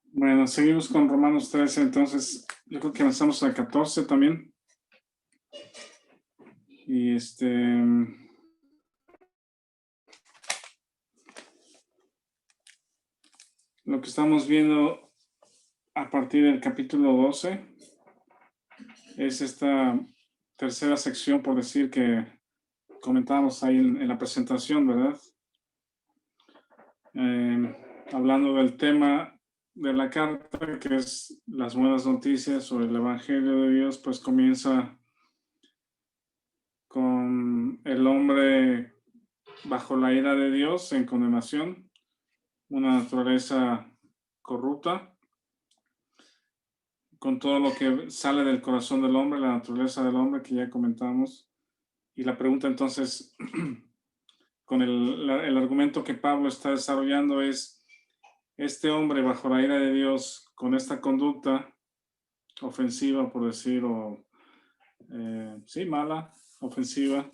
Bueno, seguimos con Romanos 13, entonces yo creo que avanzamos al 14 también. Y lo que estamos viendo a partir del capítulo 12 es esta tercera sección, por decir, que comentábamos ahí en la presentación, ¿verdad? Hablando del tema de la carta, que es las buenas noticias sobre el Evangelio de Dios, pues comienza con el hombre bajo la ira de Dios en condenación, una naturaleza corrupta, con todo lo que sale del corazón del hombre, la naturaleza del hombre que ya comentamos. Y la pregunta entonces, con el argumento que Pablo está desarrollando es, este hombre bajo la ira de Dios, con esta conducta ofensiva, por decir, o sí, mala, ofensiva,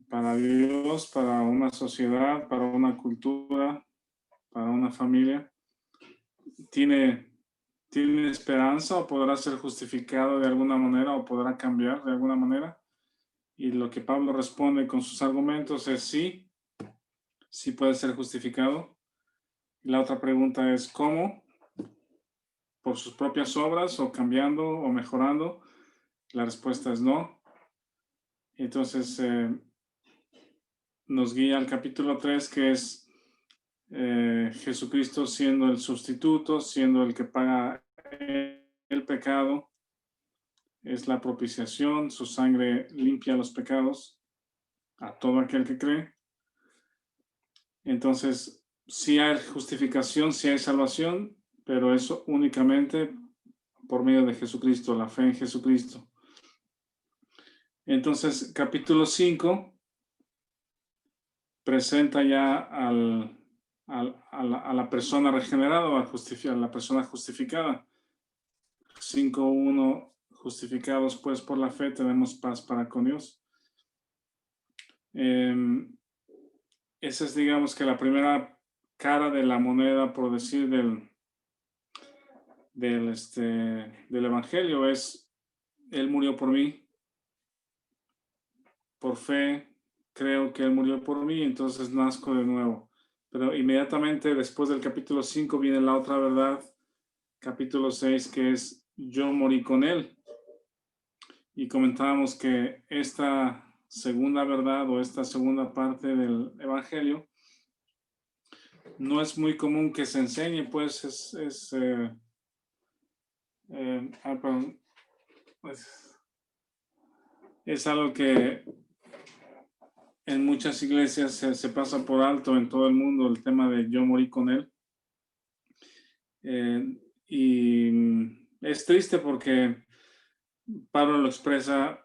para Dios, para una sociedad, para una cultura, para una familia, ¿tiene esperanza o podrá ser justificado de alguna manera o podrá cambiar de alguna manera? Y lo que Pablo responde con sus argumentos es sí, sí puede ser justificado. Y la otra pregunta es ¿cómo? ¿Por sus propias obras o cambiando o mejorando? La respuesta es no. Entonces nos guía al capítulo 3, que es Jesucristo siendo el sustituto, siendo el que paga el pecado. Es la propiciación, su sangre limpia los pecados a todo aquel que cree. Entonces, sí hay justificación, sí hay salvación, pero eso únicamente por medio de Jesucristo, la fe en Jesucristo. Entonces, capítulo 5 presenta ya a la persona regenerada o a la persona justificada. 5:1, justificados pues por la fe, tenemos paz para con Dios. Esa es, digamos, que la primera cara de la moneda, por decir, del Evangelio es, Él murió por mí, por fe, creo que Él murió por mí, entonces nazco de nuevo. Pero inmediatamente después del capítulo 5 viene la otra verdad, capítulo 6, que es, yo morí con Él. Y comentábamos que esta segunda verdad o esta segunda parte del Evangelio no es muy común que se enseñe, pues es algo que en muchas iglesias se pasa por alto en todo el mundo, el tema de yo morí con Él. Y es triste porque Pablo lo expresa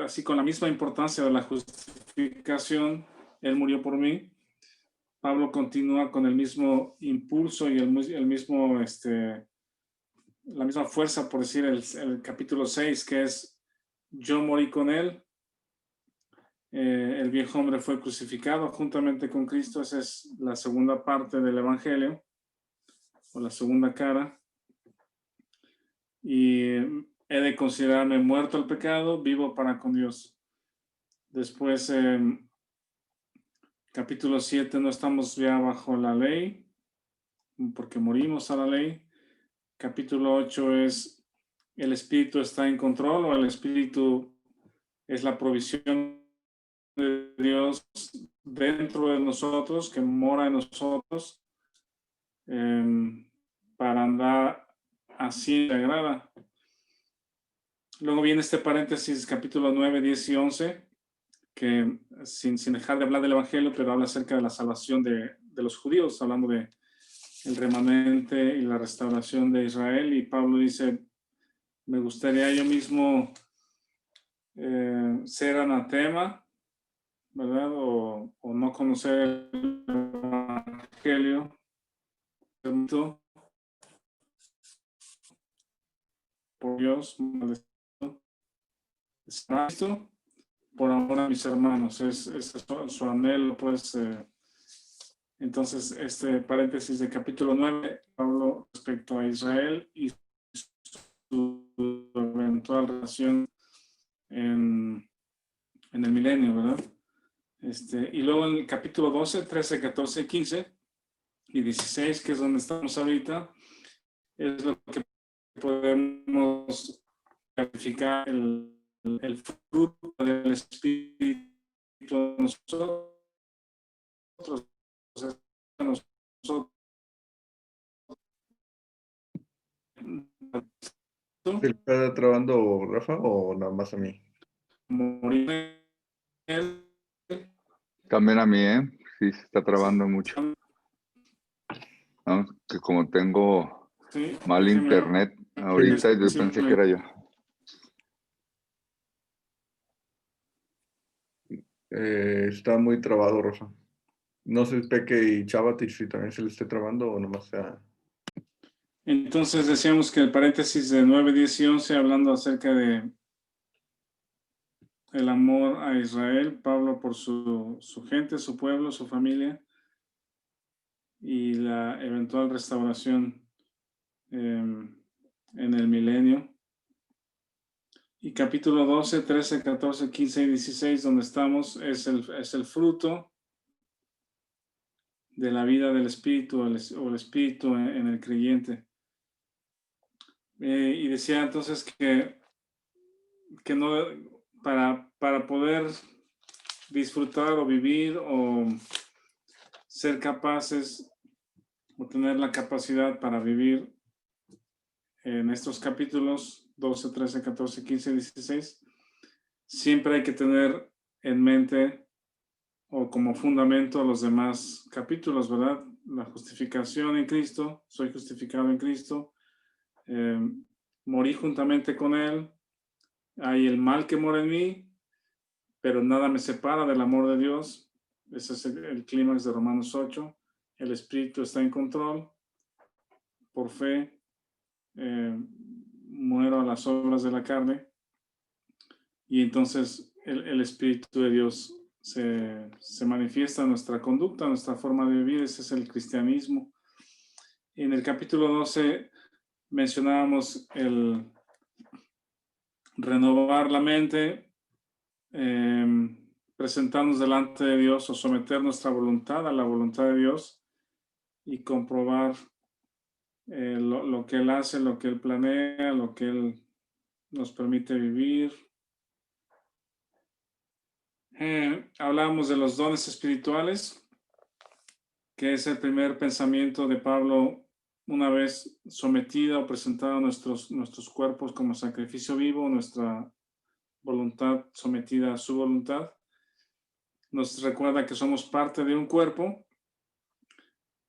así con la misma importancia de la justificación, Él murió por mí. Pablo continúa con el mismo impulso y el mismo, la misma fuerza, por decir, el capítulo 6, que es, yo morí con Él. El viejo hombre fue crucificado juntamente con Cristo. Esa es la segunda parte del Evangelio, o la segunda cara. Y he de considerarme muerto al pecado, vivo para con Dios. Después, capítulo 7, no estamos ya bajo la ley, porque morimos a la ley. Capítulo 8 es, el Espíritu está en control, o el Espíritu es la provisión de Dios dentro de nosotros, que mora en nosotros, para andar así de agrada. Luego viene este paréntesis, capítulo 9, 10 y 11, que sin dejar de hablar del Evangelio, pero habla acerca de la salvación de los judíos, hablando de el remanente y la restauración de Israel. Y Pablo dice, me gustaría yo mismo ser anatema, ¿verdad? O no conocer el Evangelio por Dios, esto por amor a mis hermanos. Es su anhelo, pues, Entonces, este paréntesis de capítulo 9, Pablo respecto a Israel y su eventual relación en el milenio, ¿verdad? Y luego en el capítulo 12, 13, 14, 15 y 16, que es donde estamos ahorita, es lo que podemos calificar el fruto del Espíritu de nosotros. Nosotros ¿Se le está trabando Rafa o nada más a mí? morir en él. También a mí, sí, se está trabando mucho. ¿No? Que como tengo Sí, mal internet ahorita, yo pensé que era yo. Está muy trabado, Rafa. No sé, Peque y Chavati, si también se le esté trabando o nomás sea... Entonces decíamos que el paréntesis de 9, 10 y 11, hablando acerca de el amor a Israel, Pablo por su gente, su pueblo, su familia, y la eventual restauración en el milenio. Y capítulo 12, 13, 14, 15 y 16, donde estamos, es el fruto de la vida del Espíritu o el Espíritu en el creyente. Y decía entonces que no, para poder disfrutar o vivir o ser capaces o tener la capacidad para vivir en estos capítulos 12, 13, 14, 15 y 16, siempre hay que tener en mente o como fundamento los demás capítulos, ¿verdad? La justificación en Cristo, soy justificado en Cristo, morí juntamente con Él, hay el mal que mora en mí, pero nada me separa del amor de Dios. Ese es el clímax de Romanos 8. El Espíritu está en control. Por fe, muero a las obras de la carne. Y entonces el Espíritu de Dios se manifiesta en nuestra conducta, en nuestra forma de vivir. Ese es el cristianismo. En el capítulo 12 mencionábamos el renovar la mente, presentarnos delante de Dios o someter nuestra voluntad a la voluntad de Dios y comprobar lo que Él hace, lo que Él planea, lo que Él nos permite vivir. Hablábamos de los dones espirituales, que es el primer pensamiento de Pablo una vez sometido o presentado nuestros cuerpos como sacrificio vivo, nuestra voluntad sometida a su voluntad. Nos recuerda que somos parte de un cuerpo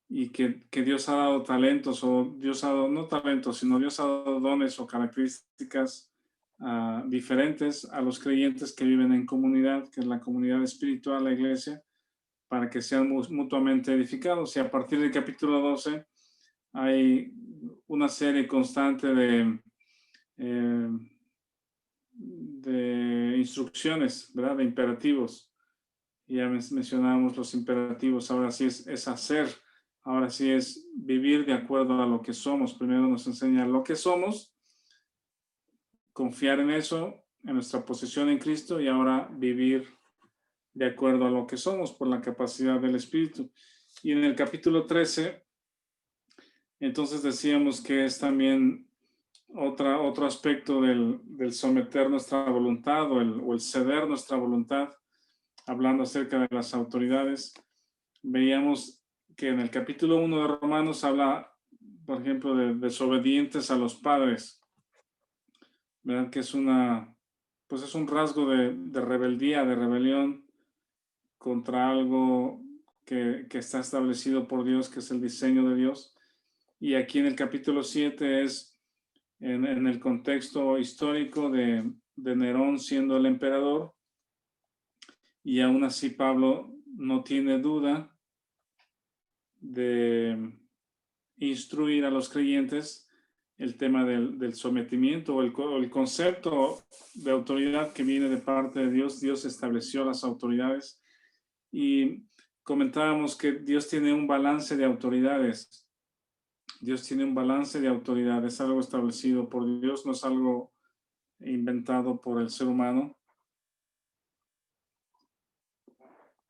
y que Dios ha dado talentos, o Dios ha dado, no talentos, sino Dios ha dado dones o características diferentes a los creyentes que viven en comunidad, que es la comunidad espiritual, la iglesia, para que sean mutuamente edificados. Y a partir del capítulo 12 hay una serie constante de instrucciones, ¿verdad? De imperativos. Ya mencionábamos los imperativos. Ahora sí es hacer. Ahora sí es vivir de acuerdo a lo que somos. Primero nos enseña lo que somos, confiar en eso, en nuestra posición en Cristo, y ahora vivir de acuerdo a lo que somos por la capacidad del Espíritu. Y en el capítulo 13, entonces decíamos que es también otro aspecto del someter nuestra voluntad o el ceder nuestra voluntad, hablando acerca de las autoridades. Veíamos que en el capítulo 1 de Romanos habla, por ejemplo, de desobedientes a los padres, ¿verdad? Que es pues es un rasgo de rebeldía, de rebelión contra algo que está establecido por Dios, que es el diseño de Dios. Y aquí en el capítulo 7 es en el contexto histórico de Nerón siendo el emperador, y aún así Pablo no tiene duda de instruir a los creyentes el tema del sometimiento o el concepto de autoridad que viene de parte de Dios. Dios estableció las autoridades y comentábamos que Dios tiene un balance de autoridades. Dios tiene un balance de autoridades, es algo establecido por Dios, no es algo inventado por el ser humano.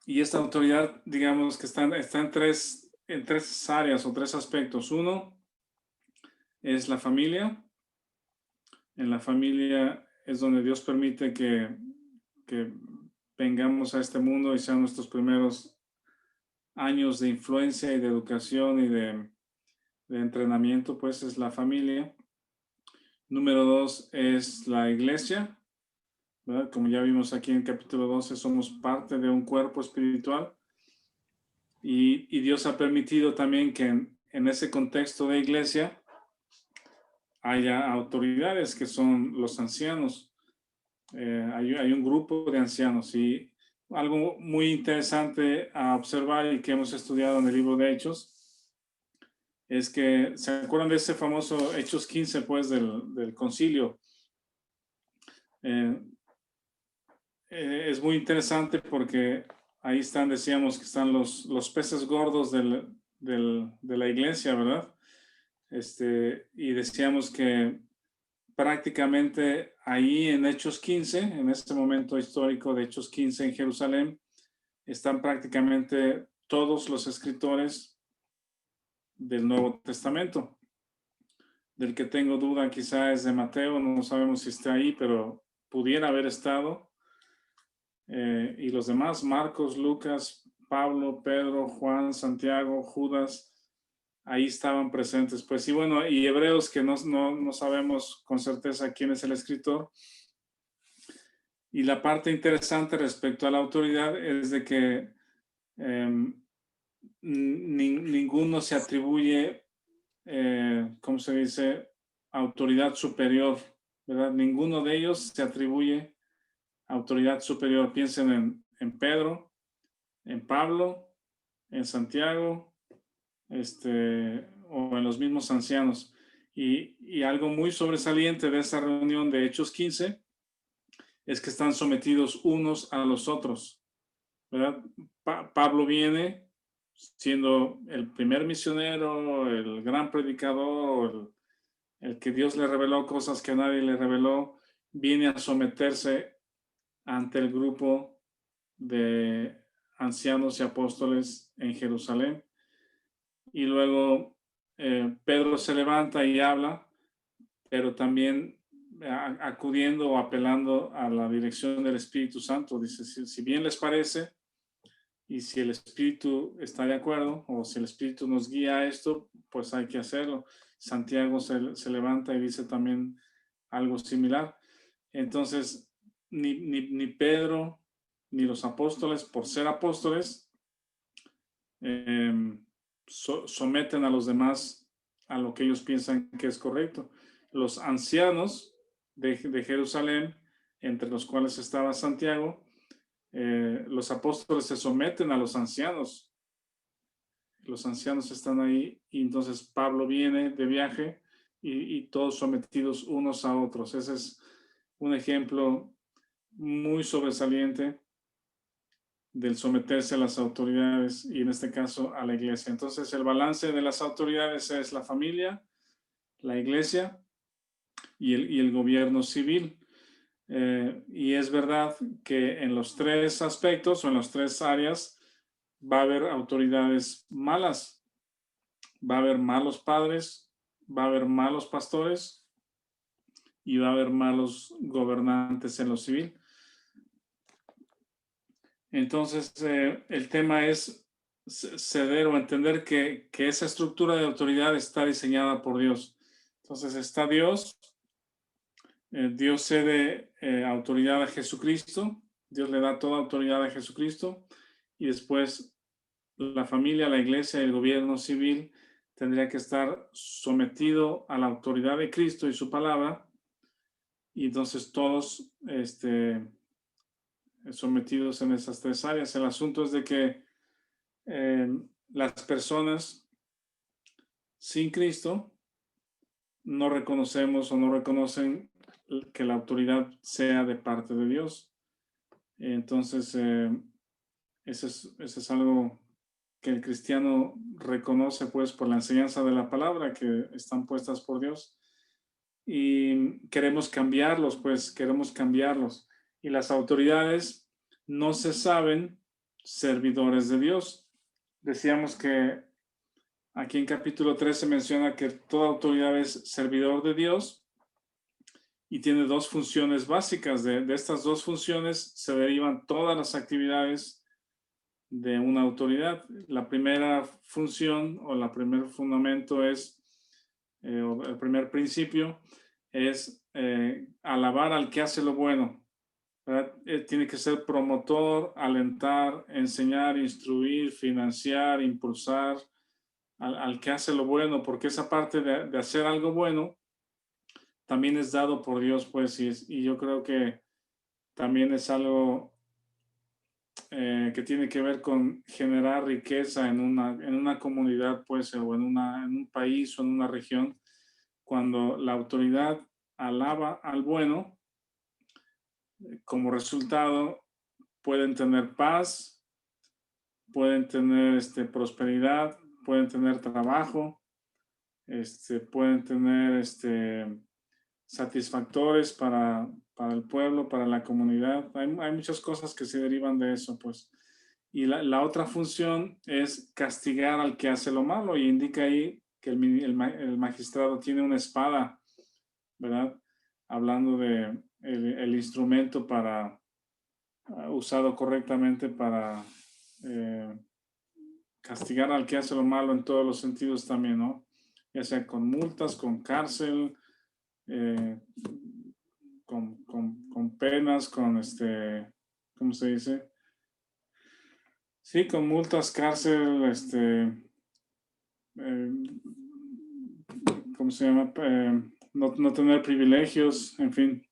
Y esta autoridad, digamos que está en tres áreas o tres aspectos. Uno es la familia. En la familia es donde Dios permite que vengamos a este mundo y sean nuestros primeros años de influencia y de educación y de entrenamiento, pues es la familia. Número 2 es la iglesia, ¿verdad? Como ya vimos aquí en capítulo 12, somos parte de un cuerpo espiritual y Dios ha permitido también que en ese contexto de iglesia haya autoridades que son los ancianos. Hay un grupo de ancianos y algo muy interesante a observar y que hemos estudiado en el libro de Hechos es que, ¿se acuerdan de ese famoso Hechos 15, pues, del concilio? Es muy interesante porque ahí están, decíamos que están los peces gordos de la iglesia, ¿verdad? Y decíamos que prácticamente ahí en Hechos 15, en este momento histórico de Hechos 15 en Jerusalén, están prácticamente todos los escritores del Nuevo Testamento. Del que tengo duda quizá es de Mateo, no sabemos si está ahí, pero pudiera haber estado. Y los demás, Marcos, Lucas, Pablo, Pedro, Juan, Santiago, Judas, ahí estaban presentes. Pues y bueno, y Hebreos, que no sabemos con certeza quién es el escritor. Y la parte interesante respecto a la autoridad es de que ninguno se atribuye, ¿cómo se dice? Autoridad superior, ¿verdad? Ninguno de ellos se atribuye autoridad superior. Piensen en Pedro, en Pablo, en Santiago, o en los mismos ancianos. Y algo muy sobresaliente de esa reunión de Hechos 15 es que están sometidos unos a los otros, ¿verdad? Pablo viene siendo el primer misionero, el gran predicador, el que Dios le reveló cosas que a nadie le reveló, viene a someterse ante el grupo de ancianos y apóstoles en Jerusalén. Y luego Pedro se levanta y habla, pero también acudiendo o apelando a la dirección del Espíritu Santo. Dice, si bien les parece, y si el Espíritu está de acuerdo, o si el Espíritu nos guía a esto, pues hay que hacerlo. Santiago se levanta y dice también algo similar. Entonces, ni Pedro, ni los apóstoles, por ser apóstoles, someten a los demás a lo que ellos piensan que es correcto. Los ancianos de Jerusalén, entre los cuales estaba Santiago, los apóstoles se someten a los ancianos. Los ancianos están ahí y entonces Pablo viene de viaje y todos sometidos unos a otros. Ese es un ejemplo muy sobresaliente del someterse a las autoridades y en este caso a la iglesia. Entonces el balance de las autoridades es la familia, la iglesia y el gobierno civil. Y es verdad que en los tres aspectos o en las tres áreas va a haber autoridades malas, va a haber malos padres, va a haber malos pastores y va a haber malos gobernantes en lo civil. Entonces, el tema es ceder o entender que esa estructura de autoridad está diseñada por Dios. Entonces, está Dios, Dios cede autoridad a Jesucristo, Dios le da toda autoridad a Jesucristo y después la familia, la iglesia y el gobierno civil tendría que estar sometido a la autoridad de Cristo y su palabra y entonces todos sometidos en esas tres áreas. El asunto es de que las personas sin Cristo no reconocemos o no reconocen que la autoridad sea de parte de Dios. Entonces, eso es algo que el cristiano reconoce pues por la enseñanza de la palabra que están puestas por Dios. Y queremos cambiarlos, pues queremos cambiarlos. Y las autoridades no se saben servidores de Dios. Decíamos que aquí en capítulo 3 se menciona que toda autoridad es servidor de Dios y tiene dos funciones básicas. De estas dos funciones se derivan todas las actividades de una autoridad. La primera función o el primer fundamento es, o el primer principio es alabar al que hace lo bueno, ¿verdad? Tiene que ser promotor, alentar, enseñar, instruir, financiar, impulsar al que hace lo bueno, porque esa parte de hacer algo bueno también es dado por Dios, pues, y yo creo que también es algo que tiene que ver con generar riqueza en una comunidad, pues, o en un país o en una región. Cuando la autoridad alaba al bueno, como resultado pueden tener paz, pueden tener prosperidad, pueden tener trabajo, pueden tener satisfactores para el pueblo, para la comunidad. Hay muchas cosas que se derivan de eso, pues. Y la otra función es castigar al que hace lo malo, y indica ahí que el magistrado tiene una espada, ¿verdad? Hablando de el instrumento para usado correctamente para castigar al que hace lo malo en todos los sentidos también, ¿no? Ya sea con multas, con cárcel, con penas, con ¿cómo se dice? Sí, con multas, cárcel, ¿cómo se llama? No tener privilegios, en fin.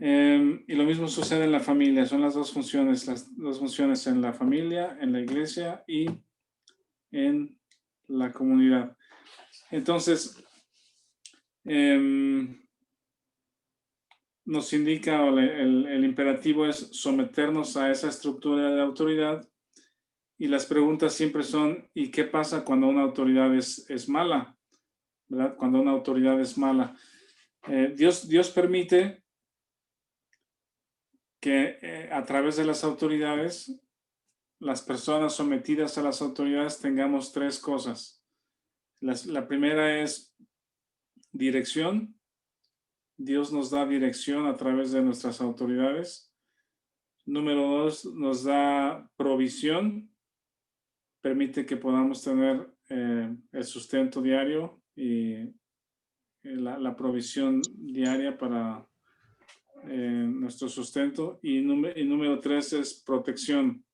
Y lo mismo sucede en la familia, son las dos funciones en la familia, en la iglesia y en la comunidad. Entonces, nos indica, o el imperativo es someternos a esa estructura de autoridad, y las preguntas siempre son, ¿y qué pasa cuando una autoridad es mala? ¿Verdad? Cuando una autoridad es mala. Dios permite que a través de las autoridades, las personas sometidas a las autoridades, tengamos tres cosas. La primera es dirección. Dios nos da dirección a través de nuestras autoridades. Número dos, nos da provisión. Permite que podamos tener el sustento diario y la provisión diaria para nuestro sustento. Y número tres es protección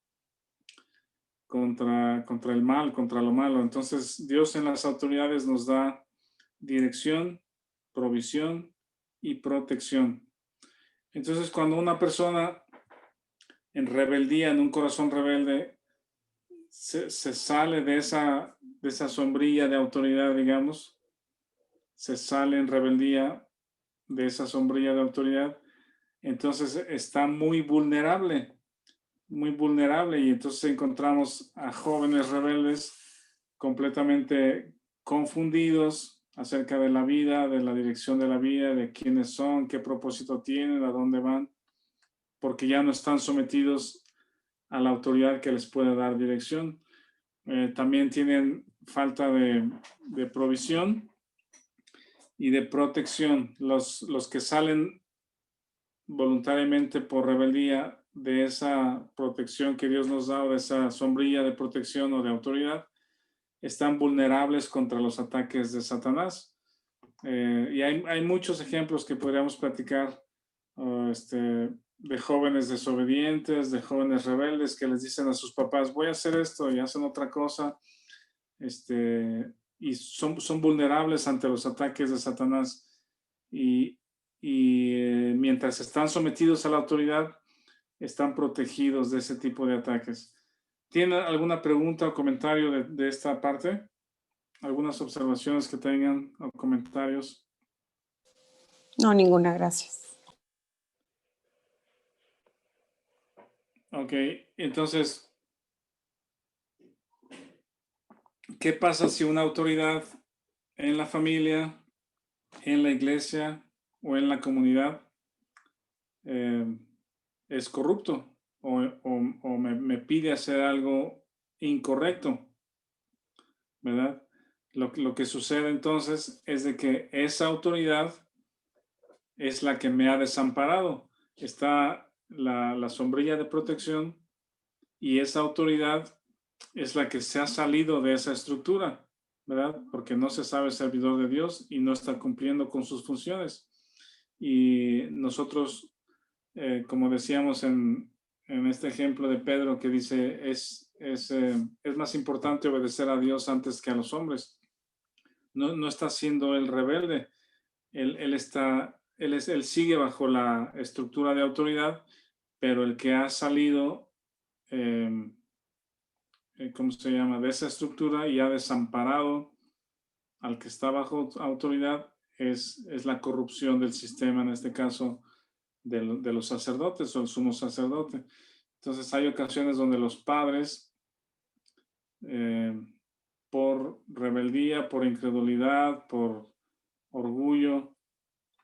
contra el mal, contra lo malo. Entonces, Dios en las autoridades nos da dirección, provisión y protección. Entonces, cuando una persona en rebeldía, en un corazón rebelde, se sale de esa sombrilla de autoridad, digamos, se sale en rebeldía de esa sombrilla de autoridad, entonces está muy vulnerable, y entonces encontramos a jóvenes rebeldes completamente confundidos acerca de la vida, de la dirección de la vida, de quiénes son, qué propósito tienen, a dónde van, porque ya no están sometidos a la autoridad que les puede dar dirección. También tienen falta de provisión y de protección. Los que salen voluntariamente por rebeldía de esa protección que Dios nos da, o de esa sombrilla de protección o de autoridad, están vulnerables contra los ataques de Satanás. Y hay muchos ejemplos que podríamos platicar, de jóvenes desobedientes, de jóvenes rebeldes que les dicen a sus papás, voy a hacer esto, y hacen otra cosa, y son vulnerables ante los ataques de Satanás. Y mientras están sometidos a la autoridad, están protegidos de ese tipo de ataques. ¿Tienen alguna pregunta o comentario de esta parte? ¿Algunas observaciones que tengan o comentarios? No, ninguna, gracias. Ok, entonces ¿qué pasa si una autoridad en la familia, en la iglesia o en la comunidad es corrupto o me pide hacer algo incorrecto, ¿verdad? Lo que sucede entonces es de que esa autoridad es la que me ha desamparado. Está la sombrilla de protección y esa autoridad es la que se ha salido de esa estructura, ¿verdad? Porque no se sabe servidor de Dios y no está cumpliendo con sus funciones. Y nosotros, como decíamos en este ejemplo de Pedro que dice, es más importante obedecer a Dios antes que a los hombres. No está siendo él rebelde. Él sigue bajo la estructura de autoridad, pero el que ha salido, ¿cómo se llama?, de esa estructura y ha desamparado al que está bajo autoridad es la corrupción del sistema, en este caso de los sacerdotes o el sumo sacerdote. Entonces hay ocasiones donde los padres, por rebeldía, por incredulidad, por orgullo,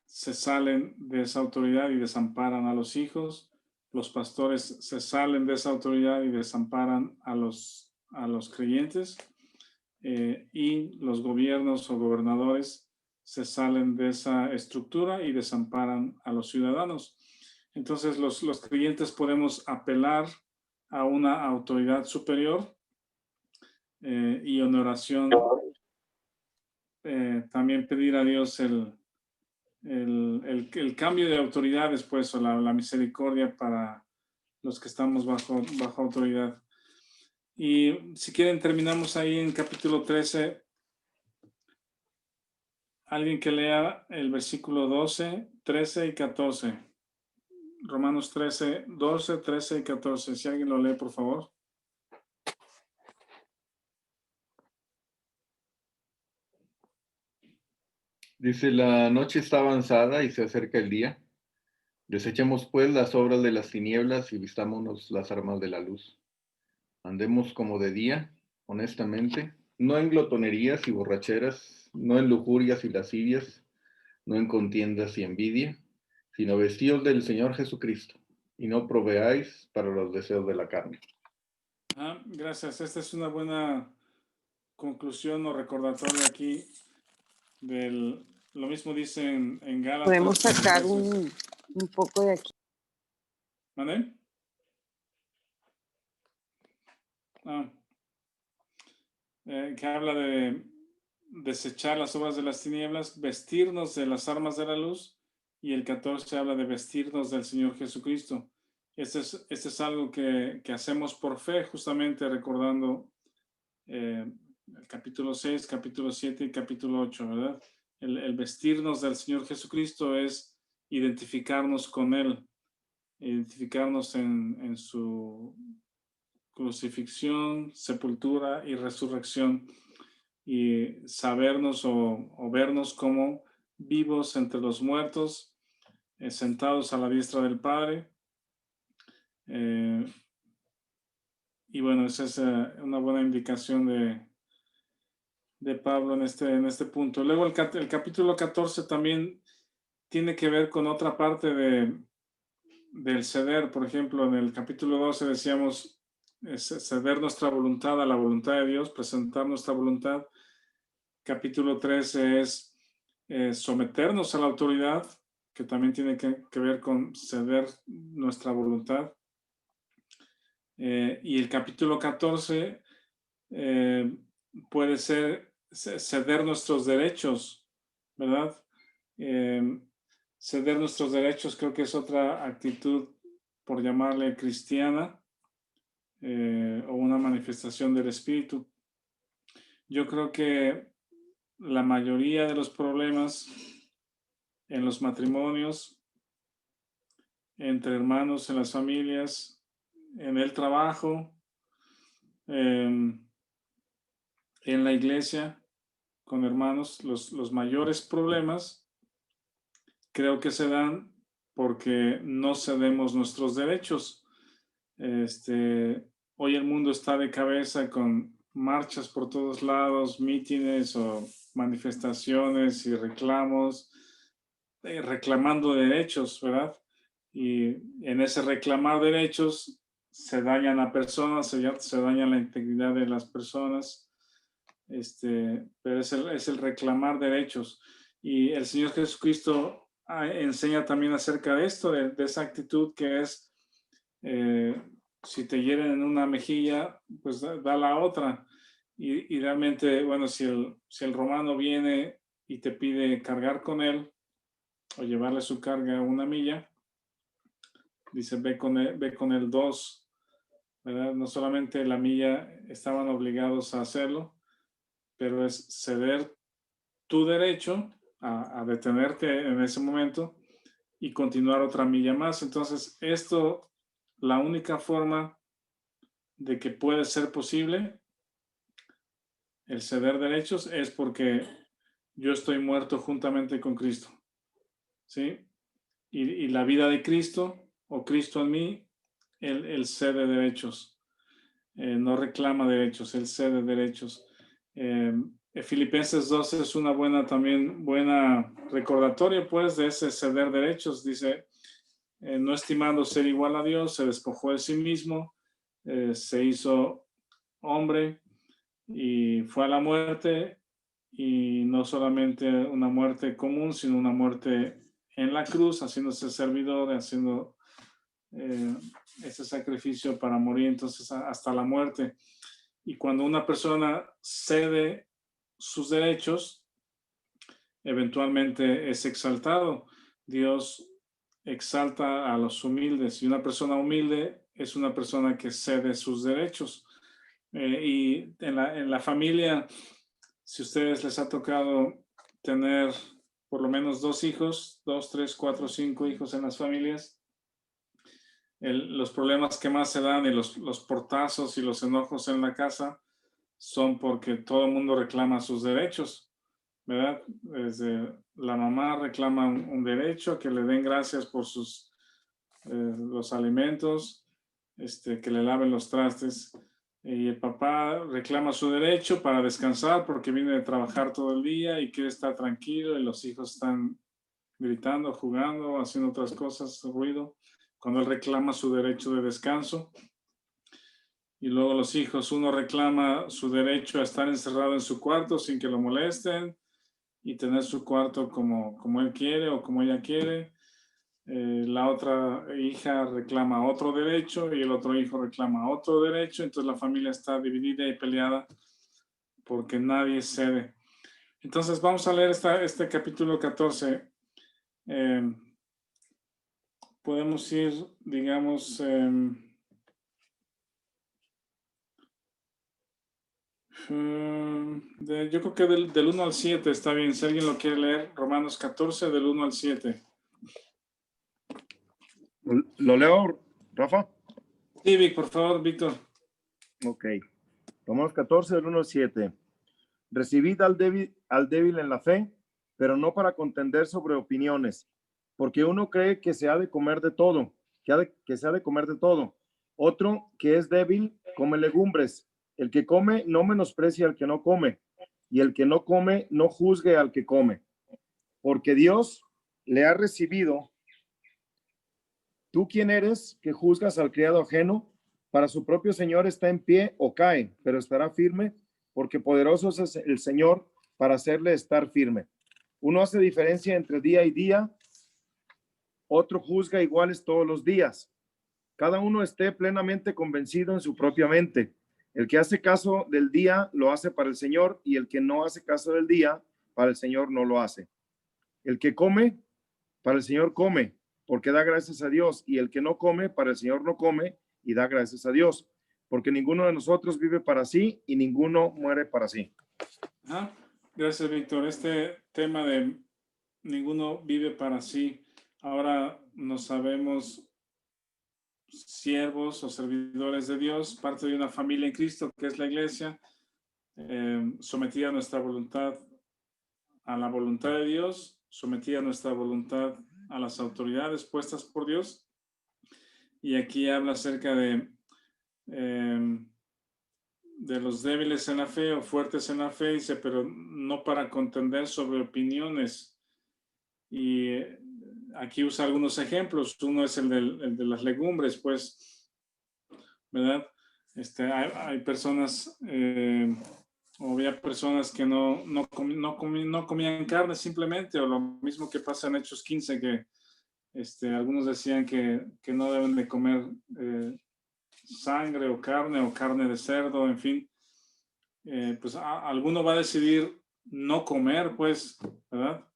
se salen de esa autoridad y desamparan a los hijos. Los pastores se salen de esa autoridad y desamparan a los creyentes. Y los gobiernos o gobernadores se salen de esa estructura y desamparan a los ciudadanos. Entonces los creyentes podemos apelar a una autoridad superior y en oración también pedir a Dios el cambio de autoridades, pues, o la misericordia para los que estamos bajo autoridad. Y si quieren, terminamos ahí en capítulo 13. Alguien que lea el versículo 12, 13 y 14. Romanos 13, 12, 13 y 14. Si alguien lo lee, por favor. Dice, la noche está avanzada y se acerca el día. Desechemos pues las obras de las tinieblas y vistámonos las armas de la luz. Andemos como de día, honestamente, no en glotonerías y borracheras, no en lujurias y lascivias, no en contiendas y envidia, sino vestidos del Señor Jesucristo, y no proveáis para los deseos de la carne. Gracias. Esta es una buena conclusión o recordatorio aquí lo mismo dice en Gálatas. Podemos sacar un poco de aquí. ¿Vale? Que habla de desechar las obras de las tinieblas, vestirnos de las armas de la luz, y el 14 habla de vestirnos del Señor Jesucristo. Este es algo que hacemos por fe, justamente recordando el capítulo 6, capítulo 7 y capítulo 8, ¿verdad? El vestirnos del Señor Jesucristo es identificarnos con Él, identificarnos en su crucifixión, sepultura y resurrección, y sabernos o vernos como vivos entre los muertos, sentados a la diestra del Padre. Y bueno, esa es una buena indicación de Pablo en este punto. Luego el capítulo 14 también tiene que ver con otra parte del ceder. Por ejemplo, en el capítulo 12 decíamos ceder nuestra voluntad a la voluntad de Dios, presentar nuestra voluntad. Capítulo 13 es someternos a la autoridad, que también tiene que ver con ceder nuestra voluntad. Y el capítulo 14 puede ser ceder nuestros derechos, ¿verdad? Ceder nuestros derechos creo que es otra actitud, por llamarle cristiana, o una manifestación del Espíritu. Yo creo que la mayoría de los problemas en los matrimonios, entre hermanos, en las familias, en el trabajo, en la iglesia, con hermanos, los mayores problemas creo que se dan porque no cedemos nuestros derechos. Hoy el mundo está de cabeza con marchas por todos lados, mítines o manifestaciones y reclamos, reclamando derechos, ¿verdad? Y en ese reclamar derechos se dañan a personas, se daña la integridad de las personas, pero es el reclamar derechos. Y el Señor Jesucristo enseña también acerca de esto, de esa actitud que es, si te hieren en una mejilla, pues da la otra. Y realmente, bueno, si el romano viene y te pide cargar con él o llevarle su carga una milla, dice, ve con él dos, ¿verdad? No solamente la milla estaban obligados a hacerlo, pero es ceder tu derecho a detenerte en ese momento y continuar otra milla más. Entonces, la única forma de que puede ser posible el ceder derechos es porque yo estoy muerto juntamente con Cristo, ¿sí? Y la vida de Cristo, o Cristo en mí, Él cede derechos. No reclama derechos, Él cede derechos. Filipenses 2 es una buena recordatoria, pues, de ese ceder derechos. Dice, no estimando ser igual a Dios, se despojó de sí mismo, se hizo hombre y fue a la muerte, y no solamente una muerte común, sino una muerte en la cruz, haciéndose servidor, haciendo ese sacrificio para morir entonces hasta la muerte. Y cuando una persona cede sus derechos, eventualmente es exaltado. Dios exalta a los humildes, y una persona humilde es una persona que cede sus derechos. Y en la familia, si a ustedes les ha tocado tener por lo menos 2 hijos, 2, 3, 4, 5 hijos en las familias, los problemas que más se dan y los portazos y los enojos en la casa son porque todo el mundo reclama sus derechos, ¿verdad? La mamá reclama un derecho, que le den gracias por los alimentos, que le laven los trastes. Y el papá reclama su derecho para descansar porque viene de trabajar todo el día y quiere estar tranquilo, y los hijos están gritando, jugando, haciendo otras cosas, ruido, cuando él reclama su derecho de descanso. Y luego los hijos, uno reclama su derecho a estar encerrado en su cuarto sin que lo molesten y tener su cuarto como él quiere o como ella quiere. La otra hija reclama otro derecho y el otro hijo reclama otro derecho. Entonces la familia está dividida y peleada porque nadie cede. Entonces vamos a leer este capítulo 14. Podemos ir, digamos, yo creo que del 1 al 7 está bien. Si alguien lo quiere leer, Romanos 14, del 1 al 7. ¿Lo leo, Rafa? Sí, Vic, por favor, Víctor. Ok. Romanos 14, del 1 al 7. Recibid al débil en la fe, pero no para contender sobre opiniones, porque uno cree que se ha de comer de todo, que se ha de comer de todo. Otro, que es débil, come legumbres. El que come no menosprecia al que no come, y el que no come no juzgue al que come, porque Dios le ha recibido. ¿Tú quién eres que juzgas al criado ajeno? Para su propio Señor está en pie o cae, pero estará firme, porque poderoso es el Señor para hacerle estar firme. Uno hace diferencia entre día y día, otro juzga iguales todos los días. Cada uno esté plenamente convencido en su propia mente. El que hace caso del día lo hace para el Señor, y el que no hace caso del día, para el Señor no lo hace. El que come, para el Señor come, porque da gracias a Dios, y el que no come, para el Señor no come y da gracias a Dios, porque ninguno de nosotros vive para sí y ninguno muere para sí. Ajá. Gracias, Víctor. Este tema de ninguno vive para sí, ahora nos sabemos siervos o servidores de Dios, parte de una familia en Cristo que es la iglesia, sometida a nuestra voluntad, a la voluntad de Dios, sometida a nuestra voluntad a las autoridades puestas por Dios. Y aquí habla acerca de los débiles en la fe o fuertes en la fe, dice, pero no para contender sobre opiniones. Y aquí usa algunos ejemplos. Uno es el de las legumbres, pues, ¿verdad? Hay personas, o había personas que no comían carne simplemente, o lo mismo que pasa en Hechos 15, que algunos decían que no deben de comer sangre o carne de cerdo, en fin. Pues alguno va a decidir no comer, pues, ¿verdad?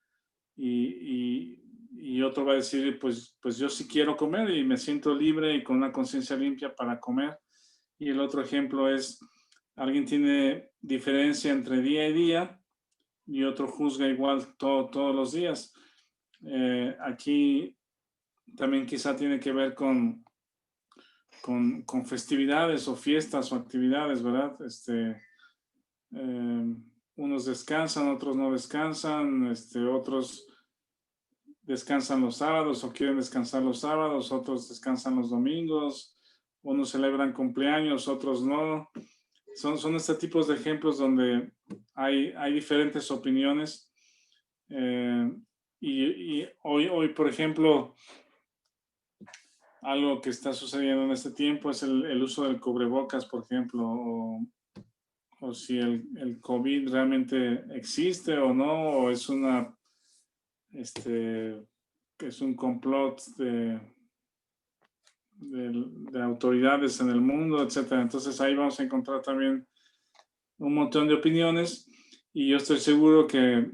Y otro va a decir, pues yo sí quiero comer y me siento libre y con una conciencia limpia para comer. Y el otro ejemplo es, alguien tiene diferencia entre día y día y otro juzga igual todos los días. Aquí también quizá tiene que ver con festividades o fiestas o actividades, ¿verdad? Unos descansan, otros no descansan, otros descansan los sábados o quieren descansar los sábados, otros descansan los domingos, unos celebran cumpleaños, otros no. Son este tipo de ejemplos donde hay diferentes opiniones. Y hoy, por ejemplo, algo que está sucediendo en este tiempo es el uso del cubrebocas, por ejemplo, o si el COVID realmente existe o no, o es es un complot de autoridades en el mundo, etcétera. Entonces ahí vamos a encontrar también un montón de opiniones y yo estoy seguro que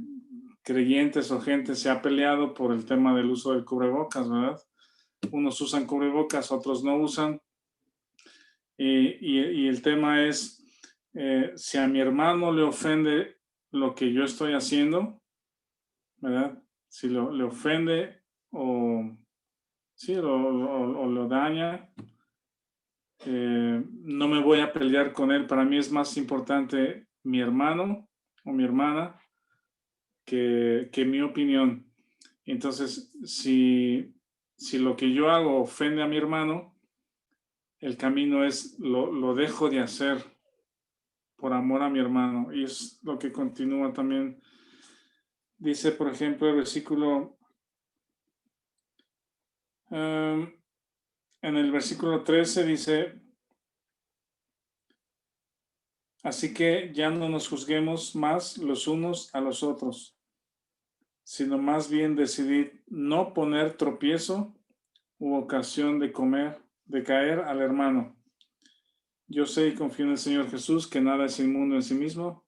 creyentes o gente se ha peleado por el tema del uso del cubrebocas, ¿verdad? Unos usan cubrebocas, otros no usan. Y el tema es, si a mi hermano le ofende lo que yo estoy haciendo, ¿verdad? Si le ofende o lo daña, no me voy a pelear con él. Para mí es más importante mi hermano o mi hermana que mi opinión. Entonces, si lo que yo hago ofende a mi hermano, el camino es lo dejo de hacer por amor a mi hermano. Y es lo que continúa también. Dice, por ejemplo, el versículo, en el versículo 13 dice, así que ya no nos juzguemos más los unos a los otros, sino más bien decidid no poner tropiezo u ocasión de caer al hermano. Yo sé y confío en el Señor Jesús que nada es inmundo en sí mismo,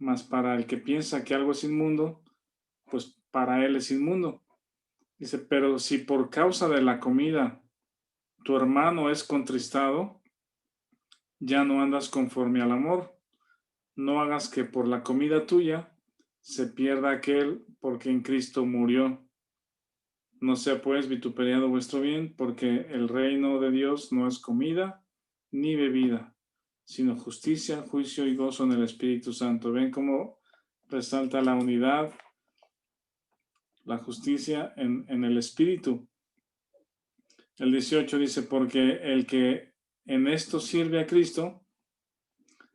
mas para el que piensa que algo es inmundo, pues para él es inmundo. Dice, pero si por causa de la comida tu hermano es contristado, ya no andas conforme al amor. No hagas que por la comida tuya se pierda aquel por quien Cristo murió. No sea pues vituperiado vuestro bien, porque el reino de Dios no es comida ni bebida, sino justicia, juicio y gozo en el Espíritu Santo. ¿Ven cómo resalta la unidad, la justicia en el Espíritu? El 18 dice, porque el que en esto sirve a Cristo,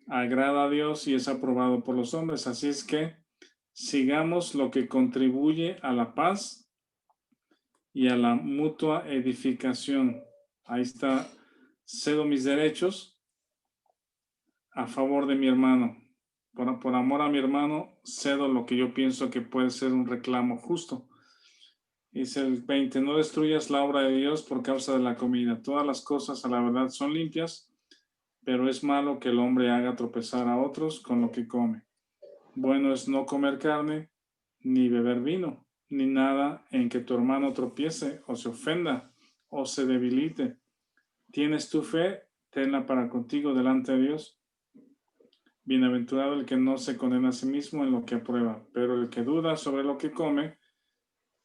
agrada a Dios y es aprobado por los hombres. Así es que sigamos lo que contribuye a la paz y a la mutua edificación. Ahí está, cedo mis derechos a favor de mi hermano. Por amor a mi hermano, cedo lo que yo pienso que puede ser un reclamo justo. Dice el 20, no destruyas la obra de Dios por causa de la comida. Todas las cosas a la verdad son limpias, pero es malo que el hombre haga tropezar a otros con lo que come. Bueno es no comer carne, ni beber vino, ni nada en que tu hermano tropiece o se ofenda o se debilite. ¿Tienes tu fe? Tenla para contigo delante de Dios. Bienaventurado el que no se condena a sí mismo en lo que aprueba, pero el que duda sobre lo que come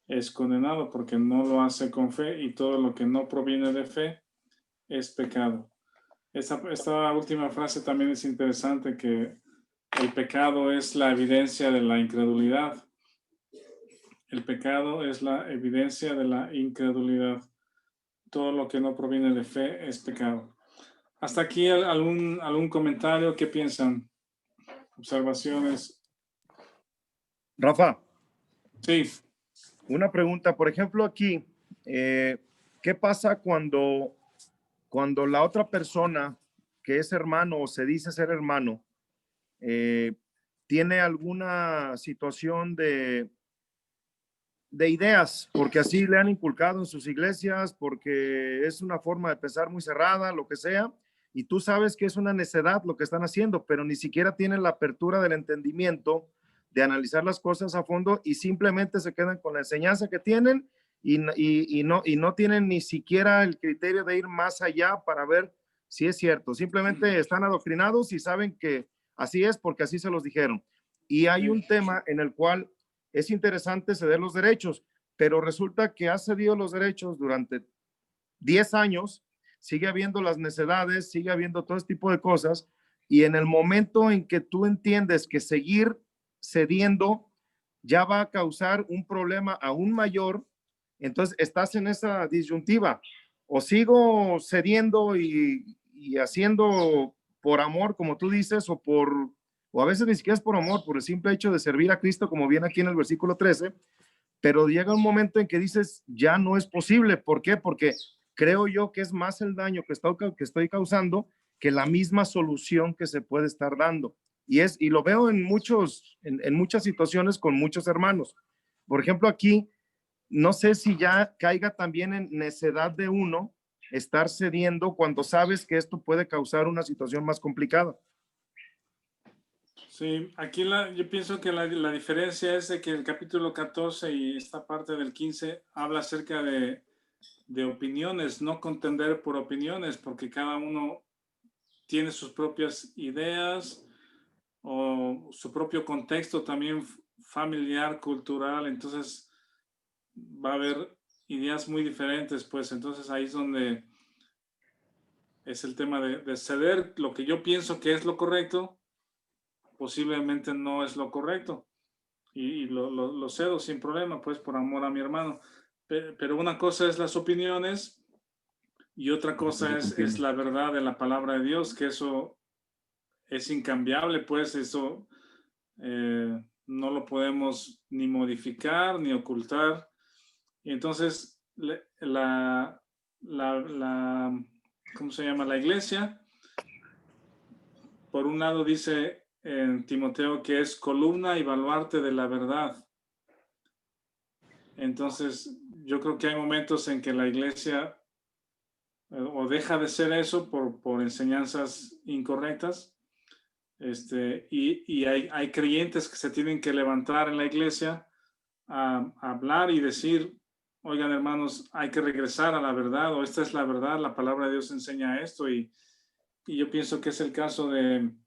es condenado porque no lo hace con fe y todo lo que no proviene de fe es pecado. Esta última frase también es interesante, que el pecado es la evidencia de la incredulidad. El pecado es la evidencia de la incredulidad. Todo lo que no proviene de fe es pecado. Hasta aquí algún comentario, ¿qué piensan? Observaciones. Rafa, Sí, una pregunta, por ejemplo, aquí, ¿qué pasa cuando la otra persona que es hermano o se dice ser hermano tiene alguna situación de ideas, porque así le han inculcado en sus iglesias, porque es una forma de pensar muy cerrada, lo que sea, y tú sabes que es una necedad lo que están haciendo, pero ni siquiera tienen la apertura del entendimiento de analizar las cosas a fondo y simplemente se quedan con la enseñanza que tienen y no tienen ni siquiera el criterio de ir más allá para ver si es cierto. Simplemente están adoctrinados y saben que así es porque así se los dijeron. Y hay un tema en el cual es interesante ceder los derechos, pero resulta que ha cedido los derechos durante 10 años, sigue habiendo las necedades, sigue habiendo todo este tipo de cosas, y en el momento en que tú entiendes que seguir cediendo ya va a causar un problema aún mayor, entonces estás en esa disyuntiva, o sigo cediendo y haciendo por amor, como tú dices, o a veces ni siquiera es por amor, por el simple hecho de servir a Cristo, como viene aquí en el versículo 13, pero llega un momento en que dices, ya no es posible. ¿Por qué? Porque creo yo que es más el daño que estoy causando que la misma solución que se puede estar dando. Y lo veo en muchas situaciones con muchos hermanos. Por ejemplo, aquí, no sé si ya caiga también en necedad de uno estar cediendo cuando sabes que esto puede causar una situación más complicada. sí, aquí yo pienso que la diferencia es de que el capítulo 14 y esta parte del 15 habla acerca de opiniones, no contender por opiniones, porque cada uno tiene sus propias ideas o su propio contexto también familiar, cultural, entonces va a haber ideas muy diferentes, pues entonces ahí es donde es el tema de ceder lo que yo pienso que es lo correcto, posiblemente no es lo correcto y lo cedo sin problema, pues por amor a mi hermano. Pero una cosa es las opiniones y otra cosa es la verdad de la palabra de Dios, que eso es incambiable, pues eso no lo podemos ni modificar ni ocultar. Y entonces ¿cómo se llama? La iglesia, por un lado dice en Timoteo que es columna y baluarte de la verdad. Entonces, yo creo que hay momentos en que la iglesia o deja de ser eso por enseñanzas incorrectas. Y hay creyentes que se tienen que levantar en la iglesia a hablar y decir, oigan hermanos, hay que regresar a la verdad, o esta es la verdad, la palabra de Dios enseña esto, y yo pienso que es el caso del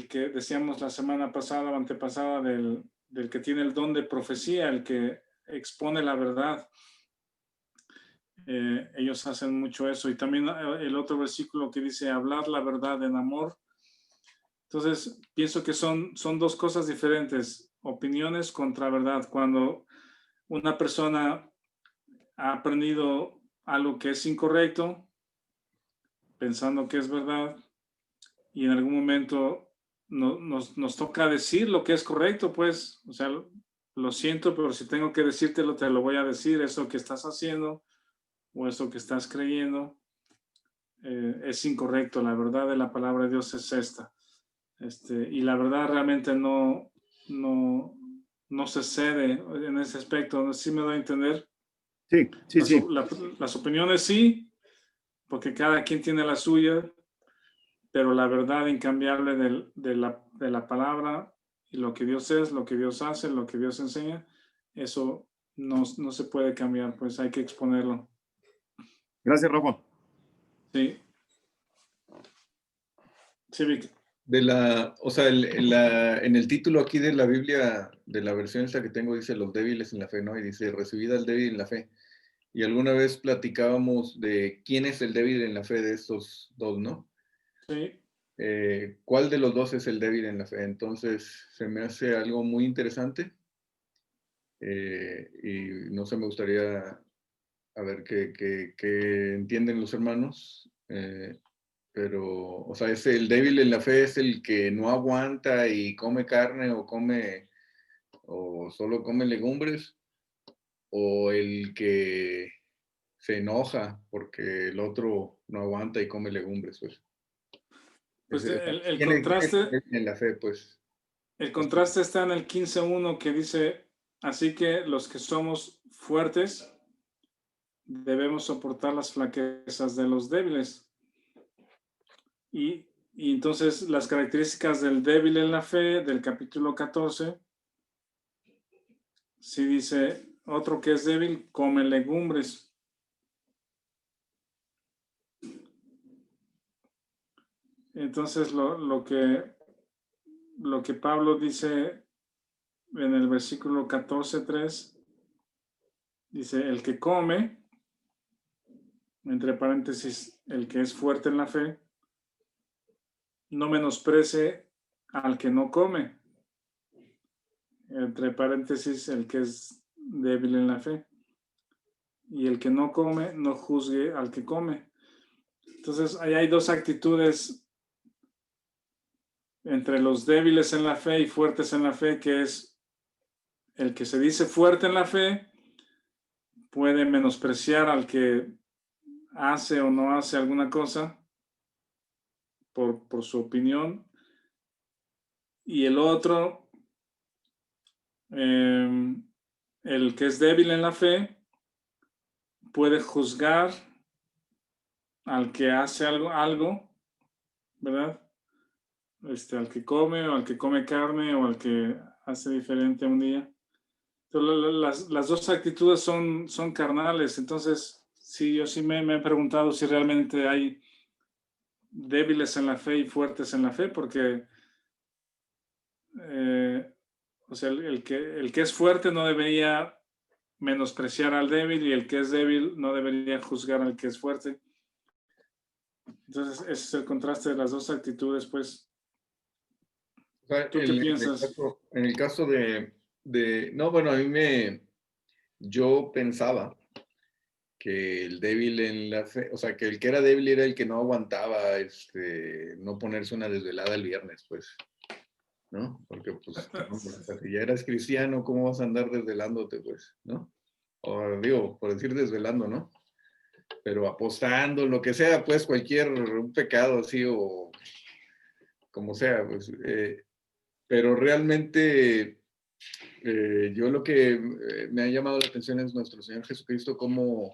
que decíamos la semana pasada o antepasada, del que tiene el don de profecía, el que expone la verdad. Ellos hacen mucho eso. Y también el otro versículo que dice, hablar la verdad en amor. Entonces, pienso que son dos cosas diferentes, opiniones contra verdad. Cuando una persona ha aprendido algo que es incorrecto, pensando que es verdad, y en algún momento nos toca decir lo que es correcto, pues, o sea, lo siento, pero si tengo que decírtelo, te lo voy a decir, eso que estás haciendo o eso que estás creyendo es incorrecto, la verdad de la palabra de Dios es esta. Y la verdad realmente no se cede en ese aspecto, ¿sí me doy a entender? Sí, sí, sí. Las opiniones sí, porque cada quien tiene la suya, pero la verdad incambiable de la palabra y lo que Dios es, lo que Dios hace, lo que Dios enseña, eso no se puede cambiar, pues hay que exponerlo. Gracias, Rafa. Sí. Sí, Vic. O sea, en el título aquí de la Biblia, de la versión esta que tengo, dice los débiles en la fe, ¿no? Y dice, recibid al débil en la fe. Y alguna vez platicábamos de quién es el débil en la fe de estos dos, ¿no? Sí. ¿Cuál de los dos es el débil en la fe? Entonces, se me hace algo muy interesante. Y no sé, me gustaría a ver qué entienden los hermanos pero, o sea, es el débil en la fe es el que no aguanta y come carne o solo come legumbres, o el que se enoja porque el otro no aguanta y come legumbres, pues. Pues el ¿Quién es el contraste, débil en la fe, pues? el contraste está en el 15:1 que dice, así que los que somos fuertes debemos soportar las flaquezas de los débiles. Y entonces las características del débil en la fe del capítulo 14, sí dice, otro que es débil come legumbres. Entonces lo que Pablo dice en el versículo 14:3, dice, el que come, entre paréntesis, el que es fuerte en la fe, no menosprecie al que no come, entre paréntesis, el que es débil en la fe, y el que no come, no juzgue al que come. Entonces, ahí hay dos actitudes entre los débiles en la fe y fuertes en la fe, que es el que se dice fuerte en la fe puede menospreciar al que hace o no hace alguna cosa por su opinión, y el otro, el que es débil en la fe, puede juzgar al que hace algo, ¿verdad? Al que come o al que come carne o al que hace diferente un día. Entonces, las dos actitudes son carnales. Entonces, sí, yo sí me he preguntado si realmente hay débiles en la fe y fuertes en la fe, porque o sea, el que es fuerte no debería menospreciar al débil, y el que es débil no debería juzgar al que es fuerte. Entonces, ese es el contraste de las dos actitudes, pues. O sea, ¿Tú qué piensas? en el caso no, bueno, yo pensaba que el débil en la fe, o sea, que el que era débil era el que no aguantaba, no ponerse una desvelada el viernes, pues, ¿no? Porque, pues, no, o sea, si ya eras cristiano, ¿cómo vas a andar desvelándote, pues, ¿no? O digo, por decir desvelando, ¿no? Pero apostando, lo que sea, pues, cualquier un pecado así o como sea, pues, pero realmente yo lo que me ha llamado la atención es nuestro Señor Jesucristo, cómo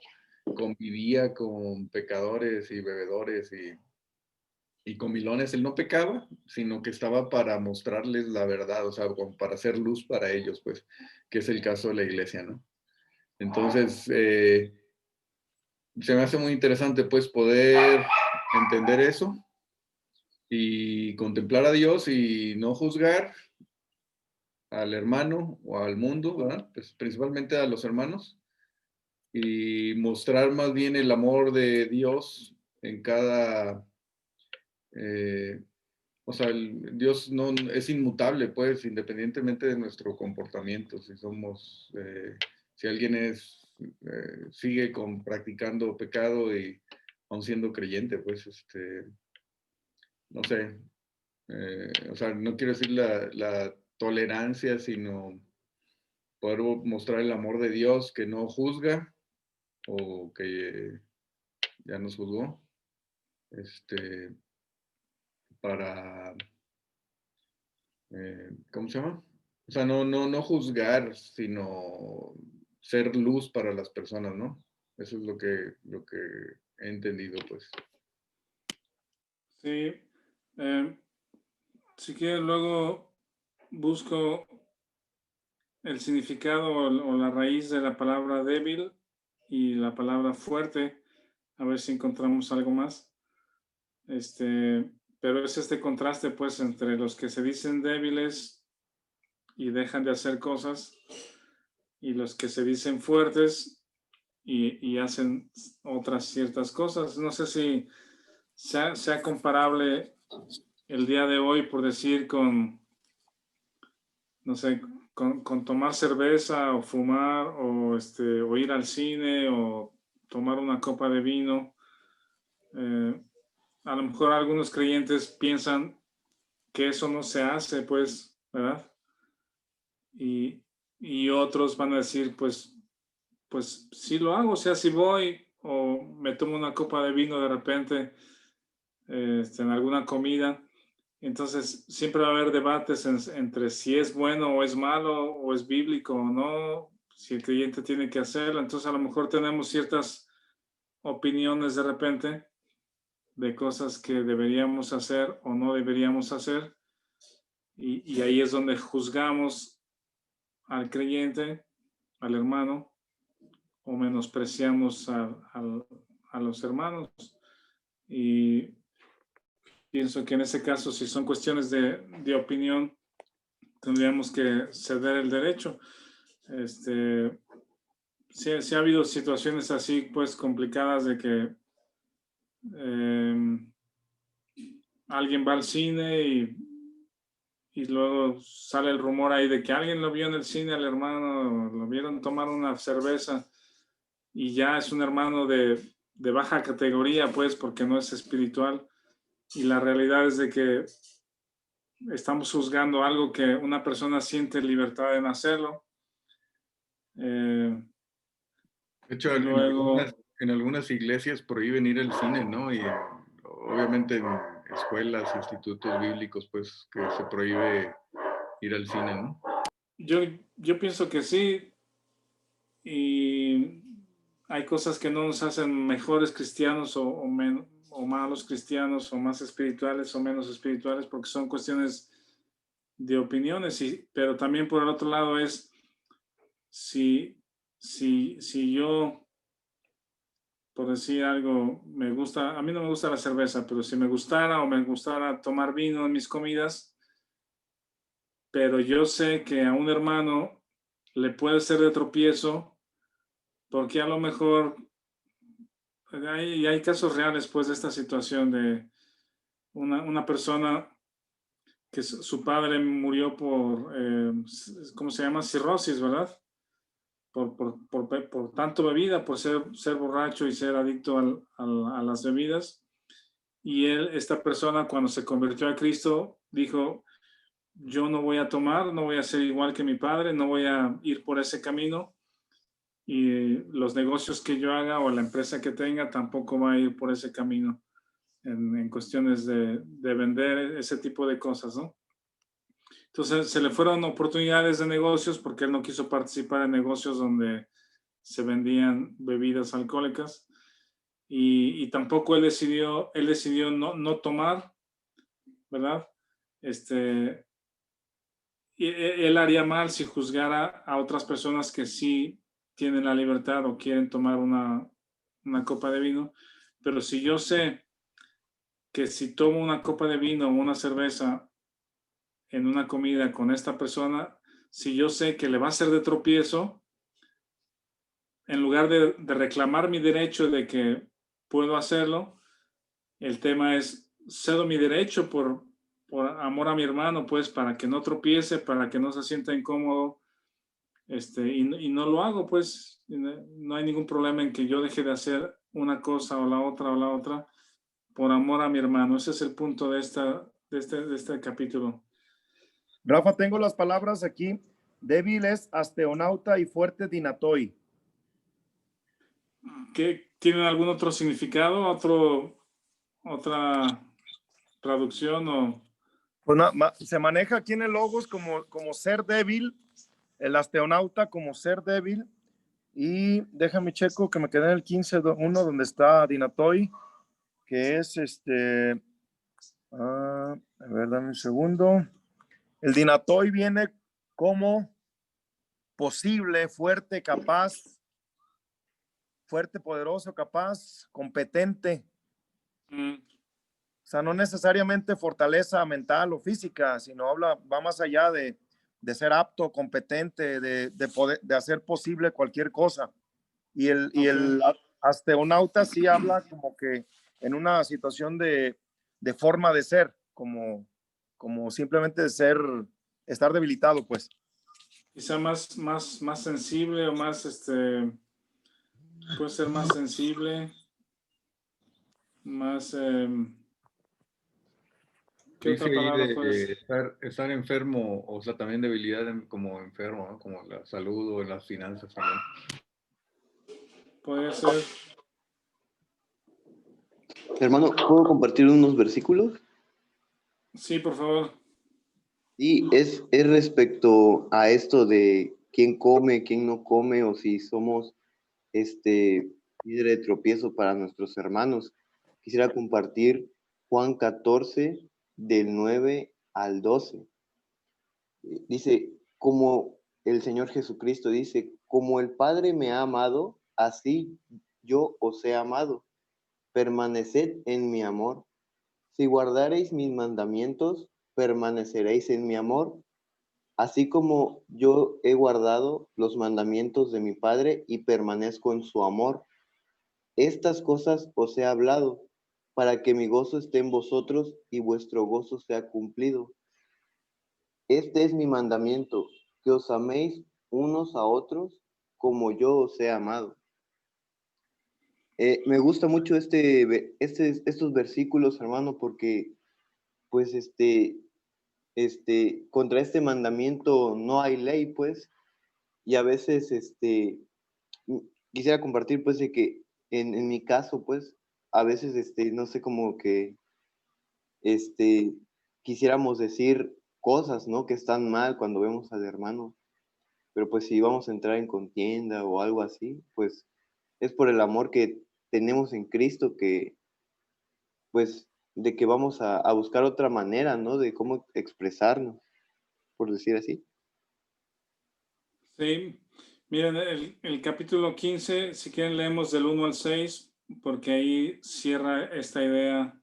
convivía con pecadores y bebedores y comilones. Él no pecaba, sino que estaba para mostrarles la verdad, o sea, como para hacer luz para ellos, pues, que es el caso de la iglesia, ¿no? Entonces, se me hace muy interesante, pues, poder entender eso y contemplar a Dios y no juzgar al hermano o al mundo, ¿verdad? Pues principalmente a los hermanos, y mostrar más bien el amor de Dios en cada, o sea, Dios no es inmutable, pues, independientemente de nuestro comportamiento, si alguien sigue practicando pecado y aún siendo creyente, pues, no sé, o sea, no quiero decir la tolerancia, sino poder mostrar el amor de Dios que no juzga o que ya nos juzgó, para, ¿cómo se llama? O sea, no juzgar, sino ser luz para las personas, ¿no? Eso es lo que he entendido, pues. Sí. Si quieres, luego busco el significado o la raíz de la palabra débil y la palabra fuerte, a ver si encontramos algo más. Pero es este contraste, pues, entre los que se dicen débiles y dejan de hacer cosas, y los que se dicen fuertes y hacen otras ciertas cosas. No sé si sea comparable el día de hoy, por decir, no sé, con tomar cerveza o fumar o ir al cine o tomar una copa de vino. a lo mejor algunos creyentes piensan que eso no se hace, pues, ¿verdad? Y otros van a decir, pues sí lo hago, o sea, si voy o me tomo una copa de vino de repente en alguna comida, entonces siempre va a haber debates entre si es bueno o es malo o es bíblico o no, si el creyente tiene que hacerlo. Entonces a lo mejor tenemos ciertas opiniones de repente de cosas que deberíamos hacer o no deberíamos hacer, y ahí es donde juzgamos al creyente, al hermano, o menospreciamos a los hermanos. Y pienso que en ese caso, si son cuestiones de opinión, tendríamos que ceder el derecho. Sí ha habido situaciones así, pues, complicadas de que alguien va al cine y luego sale el rumor ahí de que alguien lo vio en el cine al hermano, lo vieron tomar una cerveza y ya es un hermano de baja categoría, pues, porque no es espiritual. Y la realidad es de que estamos juzgando algo que una persona siente libertad en hacerlo. De hecho, Y luego, en algunas iglesias prohíben ir al cine, ¿no? Y obviamente en escuelas, institutos bíblicos, pues que se prohíbe ir al cine, ¿no? yo pienso que sí, y hay cosas que no nos hacen mejores cristianos o malos cristianos, o más espirituales o menos espirituales, porque son cuestiones de opiniones, pero también por el otro lado es si yo, por decir algo, a mí no me gusta la cerveza, pero si me gustara o me gustara tomar vino en mis comidas, pero yo sé que a un hermano le puede ser de tropiezo, porque a lo mejor hay casos reales, pues, de esta situación de una persona que su padre murió por, ¿cómo se llama? Cirrosis, ¿verdad? Por tanto bebida, por ser borracho y ser adicto a las bebidas. Y esta persona, cuando se convirtió a Cristo, dijo: yo no voy a tomar, no voy a ser igual que mi padre, no voy a ir por ese camino, y los negocios que yo haga o la empresa que tenga tampoco va a ir por ese camino en cuestiones de vender ese tipo de cosas, ¿no? Entonces se le fueron oportunidades de negocios porque él no quiso participar en negocios donde se vendían bebidas alcohólicas, y tampoco él decidió no tomar, ¿verdad? Y él haría mal si juzgara a otras personas que sí tienen la libertad o quieren tomar una copa de vino. Pero si yo sé que si tomo una copa de vino o una cerveza en una comida con esta persona, si yo sé que le va a ser de tropiezo, en lugar de reclamar mi derecho de que puedo hacerlo, el tema es: cedo mi derecho por amor a mi hermano, pues, para que no tropiece, para que no se sienta incómodo, y no lo hago, pues. No hay ningún problema en que yo deje de hacer una cosa o la otra por amor a mi hermano. Ese es el punto de este capítulo. Rafa, tengo las palabras aquí. Débil es asteonauta y fuerte dinatoi. ¿Tienen algún otro significado? ¿Otra traducción? Pues se maneja aquí en el logos como ser débil, el asteonauta como ser débil. Y déjame checo que me quedé en el 15.1 donde está dinatoi, que es a ver, dame un segundo. El dinatoi viene como posible, fuerte, capaz, fuerte, poderoso, capaz, competente. O sea, no necesariamente fortaleza mental o física, sino va más allá de ser apto, competente, de poder, de hacer posible cualquier cosa. Y el asteonauta sí habla como que en una situación de forma de ser, como simplemente de estar debilitado, pues. Quizá más sensible, o más, puede ser más sensible, más ¿Qué Dice otra ahí palabra de puedes? estar enfermo, o sea, también debilidad como enfermo, ¿no? Como la salud o en las finanzas también. Podría ser. Hermano, ¿puedo compartir unos versículos? Sí, por favor. Y es respecto a esto de quién come, quién no come, o si somos piedra de tropiezo para nuestros hermanos. Quisiera compartir Juan 14, del 9 al 12. Dice, como el Señor Jesucristo dice, como el Padre me ha amado, así yo os he amado. Permaneced en mi amor. Si guardareis mis mandamientos, permaneceréis en mi amor, así como yo he guardado los mandamientos de mi Padre y permanezco en su amor. Estas cosas os he hablado, para que mi gozo esté en vosotros y vuestro gozo sea cumplido. Este es mi mandamiento, que os améis unos a otros como yo os he amado. Me gusta mucho estos versículos, hermano, porque pues contra este mandamiento no hay ley, pues, y a veces quisiera compartir, pues, de que en mi caso, pues, a veces no sé, como que quisiéramos decir cosas, ¿no? Que están mal cuando vemos al hermano, pero pues si vamos a entrar en contienda o algo así, pues es por el amor que tenemos en Cristo que, pues, de que vamos a buscar otra manera, ¿no? De cómo expresarnos, por decir así. Sí. Miren, el capítulo 15, si quieren leemos del 1 al 6, porque ahí cierra esta idea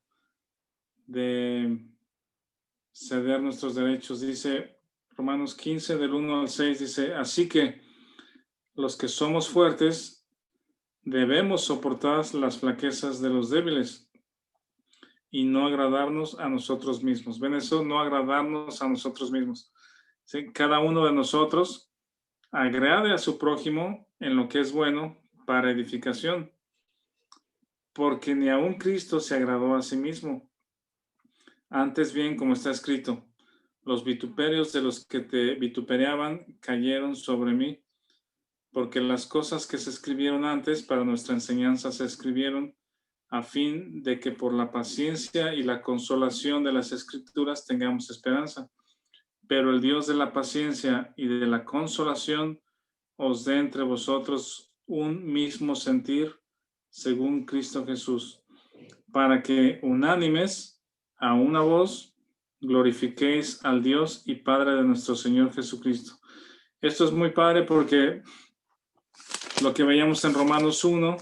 de ceder nuestros derechos. Dice Romanos 15, del 1 al 6, dice, así que los que somos fuertes debemos soportar las flaquezas de los débiles y no agradarnos a nosotros mismos. ¿Ven eso? No agradarnos a nosotros mismos. ¿Sí? Cada uno de nosotros agrade a su prójimo en lo que es bueno para edificación, porque ni aun Cristo se agradó a sí mismo. Antes bien, como está escrito, los vituperios de los que te vituperaban cayeron sobre mí, porque las cosas que se escribieron antes para nuestra enseñanza se escribieron a fin de que por la paciencia y la consolación de las Escrituras tengamos esperanza. Pero el Dios de la paciencia y de la consolación os dé entre vosotros un mismo sentir según Cristo Jesús, para que unánimes a una voz glorifiquéis al Dios y Padre de nuestro Señor Jesucristo. Esto es muy padre porque lo que veíamos en Romanos 1,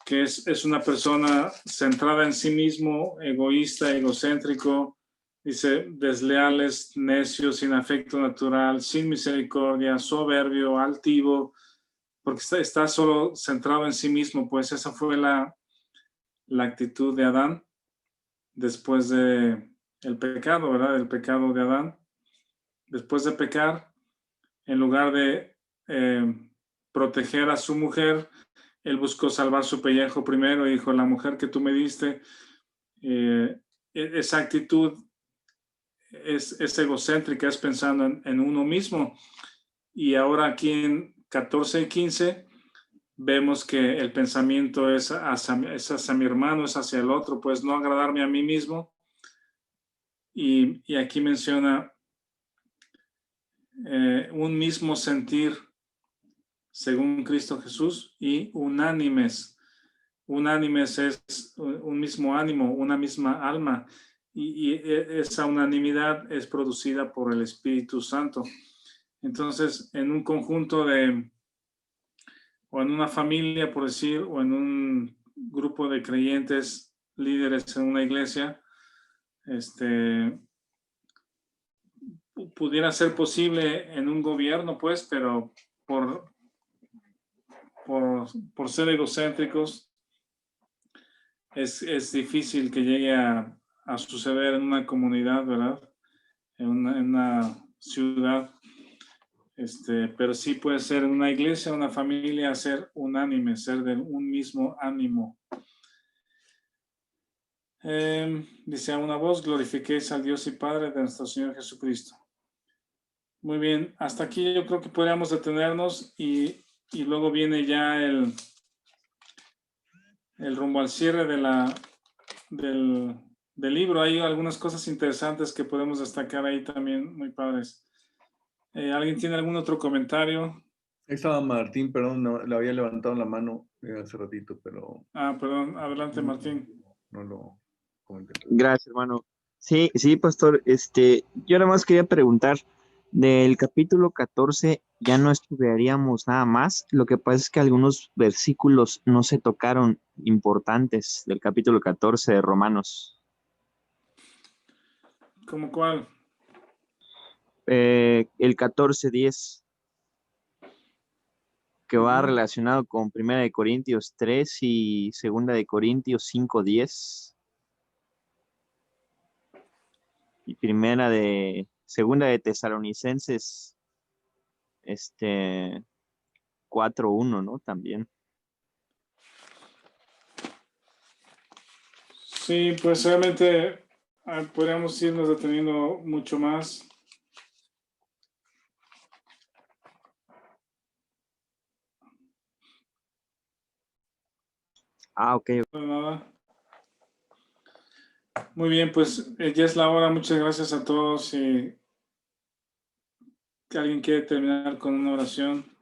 que es una persona centrada en sí mismo, egoísta, egocéntrico, dice, desleales, necios, sin afecto natural, sin misericordia, soberbio, altivo, porque está solo centrado en sí mismo, pues esa fue la actitud de Adán después de el pecado, ¿verdad? El pecado de Adán. Después de pecar, en lugar de proteger a su mujer, él buscó salvar su pellejo primero y dijo, la mujer que tú me diste, esa actitud es egocéntrica, es pensando en uno mismo. Y ahora aquí en 14 y 15 vemos que el pensamiento es hacia mi hermano, es hacia el otro, pues no agradarme a mí mismo. Y aquí menciona un mismo sentir según Cristo Jesús y unánimes. Unánimes es un mismo ánimo, una misma alma. Y esa unanimidad es producida por el Espíritu Santo. Entonces, en un conjunto o en una familia, por decir, o en un grupo de creyentes, líderes en una iglesia, pudiera ser posible en un gobierno, pues, pero por ser egocéntricos, es difícil que llegue a suceder en una comunidad, ¿verdad? En una ciudad. Pero sí puede ser en una iglesia, una familia, ser unánime, ser de un mismo ánimo. Dice a una voz, glorifiquéis al Dios y Padre de nuestro Señor Jesucristo. Muy bien, hasta aquí yo creo que podríamos detenernos y luego viene ya el rumbo al cierre del libro. Hay algunas cosas interesantes que podemos destacar ahí también, muy padres. ¿Alguien tiene algún otro comentario? Ahí estaba Martín, perdón, no, le había levantado la mano hace ratito, pero Perdón, adelante Martín. no lo comenté. Gracias, hermano. Sí, sí, pastor. Yo nada más quería preguntar, del capítulo 14 ya no estudiaríamos nada más. Lo que pasa es que algunos versículos no se tocaron importantes del capítulo 14 de Romanos. ¿Cómo cuál? El 14:10, que va Ujú. relacionado con 1 de Corintios 3 y 2 de Corintios 5:10. Y 2 de Tesalonicenses 4:1, ¿no? También. Sí, pues realmente podríamos irnos deteniendo mucho más. Ok. Nada. Muy bien, pues ya es la hora. Muchas gracias a todos. Si alguien quiere terminar con una oración.